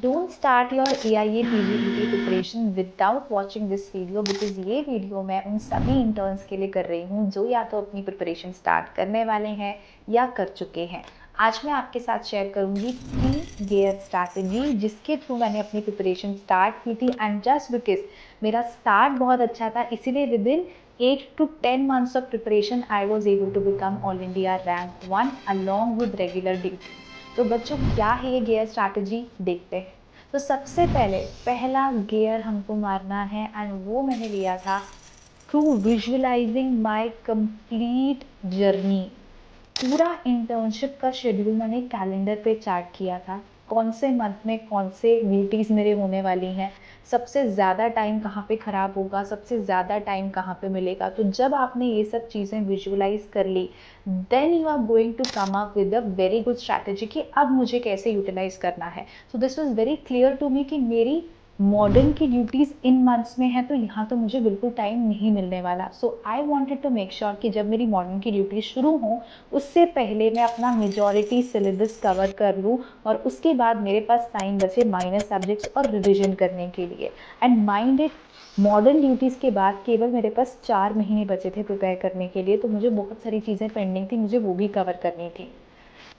Don't start your AIA PGDT preparation without watching this video, because ये video मैं उन सभी इंटर्न्स के लिए कर रही हूँ जो या तो अपनी प्रिपरेशन स्टार्ट करने वाले हैं या कर चुके हैं। आज मैं आपके साथ शेयर करूंगी 3 गियर स्ट्रैटेजी जिसके थ्रू मैंने अपनी प्रिपरेशन स्टार्ट की थी, एंड जस्ट बिकॉज मेरा स्टार्ट बहुत अच्छा था इसीलिए with in 8 to 10 months of preparation I was able to become All India Rank 1 along with regular duty। तो बच्चों क्या है ये गियर स्ट्रैटेजी देखते हैं। तो सबसे पहले पहला गियर हमको मारना है एंड वो मैंने लिया था through visualising my complete journey. पूरा इंटर्नशिप का शेड्यूल मैंने कैलेंडर पे चार्ट किया था, कौन से मंथ में कौन से ड्यूटीज़ मेरे होने वाली हैं, सबसे ज़्यादा टाइम कहाँ पे ख़राब होगा, सबसे ज़्यादा टाइम कहाँ पे मिलेगा। तो जब आपने ये सब चीज़ें विजुअलाइज कर ली, then you are going to come up with a very good strategy कि अब मुझे कैसे यूटिलाइज करना है। So this was very clear to me कि मेरी मॉडर्न की ड्यूटीज़ इन मंथ्स में है तो यहाँ तो मुझे बिल्कुल टाइम नहीं मिलने वाला। So I wanted to make sure कि जब मेरी मॉडर्न की ड्यूटीज़ शुरू हों उससे पहले मैं अपना मेजॉरिटी सिलेबस कवर कर लूँ और उसके बाद मेरे पास टाइम बचे माइनर सब्जेक्ट्स और रिविजन करने के लिए। And mind it, modern duties के बाद केवल मेरे पास 4 महीने बचे थे प्रिपेयर करने के लिए, तो मुझे बहुत सारी चीज़ें पेंडिंग थी, मुझे वो भी कवर करनी थी।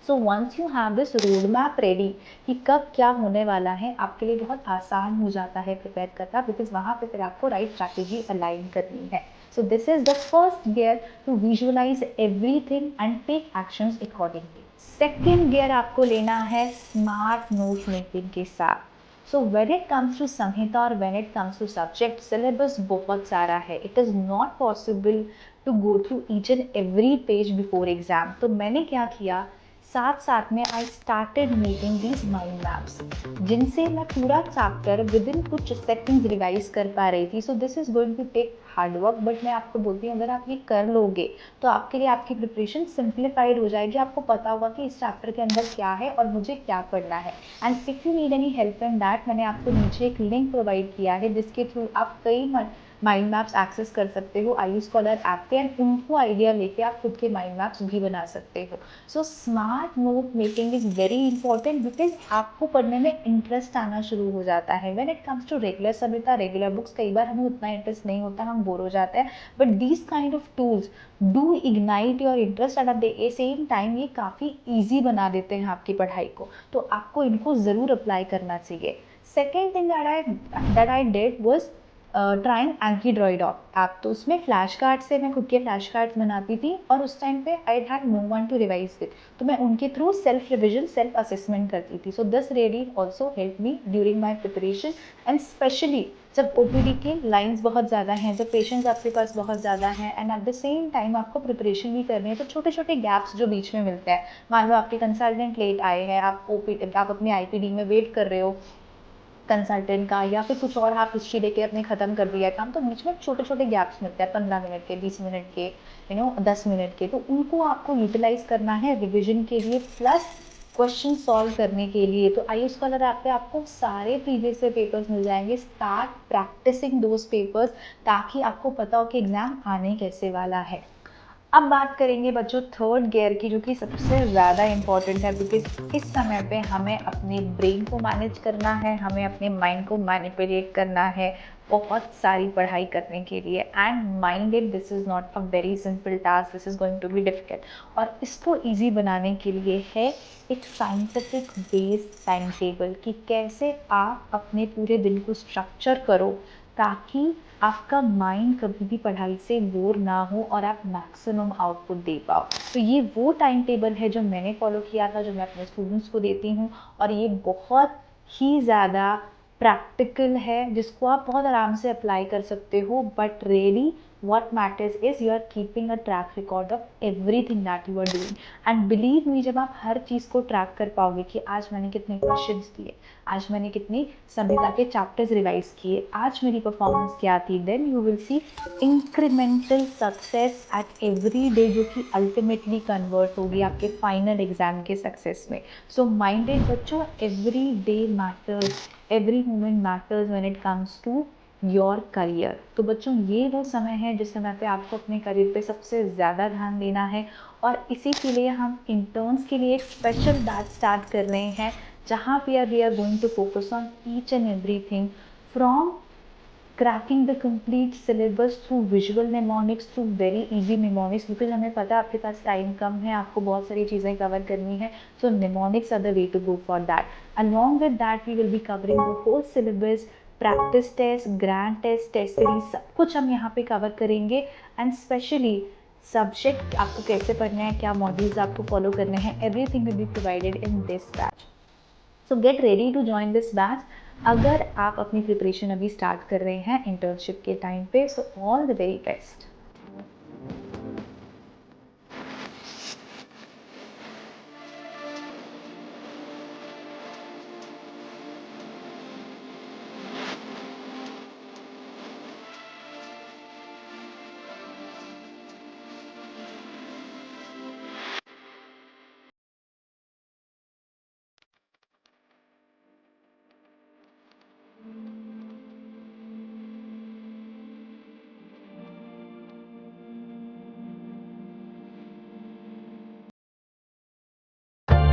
So once you have this road map ready कि कब क्या होने वाला है, आपके लिए बहुत आसान हो जाता है प्रिपेयर करना, बिकॉज वहाँ पे फिर आपको राइट स्ट्रैटेजी अलाइन करनी है। So this is the first gear to visualise everything and take actions accordingly. Second gear आपको लेना है स्मार्ट नोट मेकिंग के साथ। So when it comes to संहिता और when it comes to subject, syllabus बहुत सारा है, it is not possible to go through each and every page before exam. तो मैंने क्या किया, साथ साथ में I started making these mind maps जिनसे मैं पूरा चैप्टर विद इन कुछ सेकंड्स रिवाइज कर पा रही थी। So this is going to take hard work, but मैं आपको बोलती हूँ अगर आप ये कर लोगे तो आपके लिए आपकी प्रिपरेशन सिंप्लीफाइड हो जाएगी। आपको पता होगा कि इस चैप्टर के अंदर क्या है और मुझे क्या पढ़ना है। And if you need any help in that, मैंने आपको नीचे एक लिंक प्रोवाइड किया है जिसके थ्रू आप कई माइंड मैप्स एक्सेस कर सकते हो IU स्कॉलर ऐप पे, एंड उनको आइडिया लेके आप खुद के माइंड मैप्स भी बना सकते हो। So smart note making is very important because आपको पढ़ने में इंटरेस्ट आना शुरू हो जाता है। When it comes to regular सबिता, रेगुलर बुक्स, कई बार हमें उतना इंटरेस्ट नहीं होता, हम बोर हो जाते हैं, but these kind of tools do ignite your interest and at the same time ये काफ़ी ईजी बना देते हैं आपकी पढ़ाई को। तो आपको इनको ज़रूर अप्लाई करना चाहिए। Second thing that I did was try AnkiDroid app. तो उसमें फ्लैश कार्ड से मैं खुद के फ्लैश कार्ड्स बनाती थी और उस टाइम पे I had no one to revise with, तो मैं उनके through self revision self assessment करती थी। So this really also help me during my preparation, and specially जब OPD के लाइन्स बहुत ज़्यादा हैं, जब पेशेंट्स आपके पास बहुत ज़्यादा हैं and at the same time आपको प्रिपरेशन भी करनी है, तो छोटे छोटे गैप्स जो बीच में मिलते हैं, मान लो आपके कंसल्टेंट लेट आए हैं, आप अपने IPD में वेट कर रहे हो कंसल्टेंट का, या फिर कुछ और आप हिस्ट्री लेके अपने ख़त्म कर दिया है काम, तो बीच में छोटे छोटे गैप्स मिलते हैं 15 मिनट के, 20 मिनट के, 10 मिनट के, तो उनको आपको यूटिलाइज करना है रिविजन के लिए प्लस क्वेश्चन सॉल्व करने के लिए। तो IU स्कॉलर ऐप पे आपको सारे प्रीवियस से पेपर्स मिल जाएंगे। स्टार्ट प्रैक्टिसिंग दोज पेपर्स ताकि आपको पता हो कि एग्ज़ाम आने कैसे वाला है। अब बात करेंगे बच्चों थर्ड गियर की, जो कि सबसे ज़्यादा इम्पॉर्टेंट है, बिकॉज इस समय पे हमें अपने ब्रेन को मैनेज करना है, हमें अपने माइंड को मैनिपुलेट करना है बहुत सारी पढ़ाई करने के लिए। And mind it, this is not a very simple task, this is going to be difficult. और इसको ईजी बनाने के लिए है एक साइंटिफिक बेस्ड टाइम टेबल कि कैसे आप अपने पूरे दिन को स्ट्रक्चर करो ताकि आपका माइंड कभी भी पढ़ाई से बोर ना हो और आप मैक्सिमम आउटपुट दे पाओ। तो ये वो टाइम टेबल है जो मैंने फॉलो किया था, जो मैं अपने स्टूडेंट्स को देती हूँ, और ये बहुत ही ज़्यादा प्रैक्टिकल है जिसको आप बहुत आराम से अप्लाई कर सकते हो। But really what matters is you are keeping a track record of everything that you are doing, and believe me, जब आप हर चीज़ को ट्रैक कर पाओगे कि आज मैंने कितने क्वेश्चंस किए, आज मैंने कितनी संहिता के चैप्टर्स रिवाइज किए, आज मेरी परफॉर्मेंस क्या थी, then you will see incremental success at every day, जो कि अल्टीमेटली कन्वर्ट होगी आपके फाइनल एग्जाम के सक्सेस में। सो माइंडेड बच्चों, every day matters, every moment matters when it comes to your career. तो बच्चों ये वो समय है जिस समय पे आपको अपने करियर पे सबसे ज़्यादा ध्यान देना है, और इसी के लिए हम इंटर्न्स के लिए एक स्पेशल बैच स्टार्ट कर रहे हैं जहाँ पे we are going to focus on each and everything from cracking the complete syllabus through visual mnemonics through very easy mnemonics, because हमें पता है आपके पास टाइम कम है, आपको बहुत सारी चीज़ें कवर करनी है, so mnemonics are the way to go for that. Along with that we will be covering the whole syllabus, practice test, grand test, test series, सब कुछ हम यहाँ पे कवर करेंगे. एंड स्पेशली सब्जेक्ट आपको कैसे पढ़ना है, क्या मॉड्यूल्स आपको फॉलो करने हैं, everything will be provided in this batch. So get ready to join this batch. अगर आप अपनी प्रिपरेशन अभी स्टार्ट कर रहे हैं इंटर्नशिप के टाइम पे, so all the very best.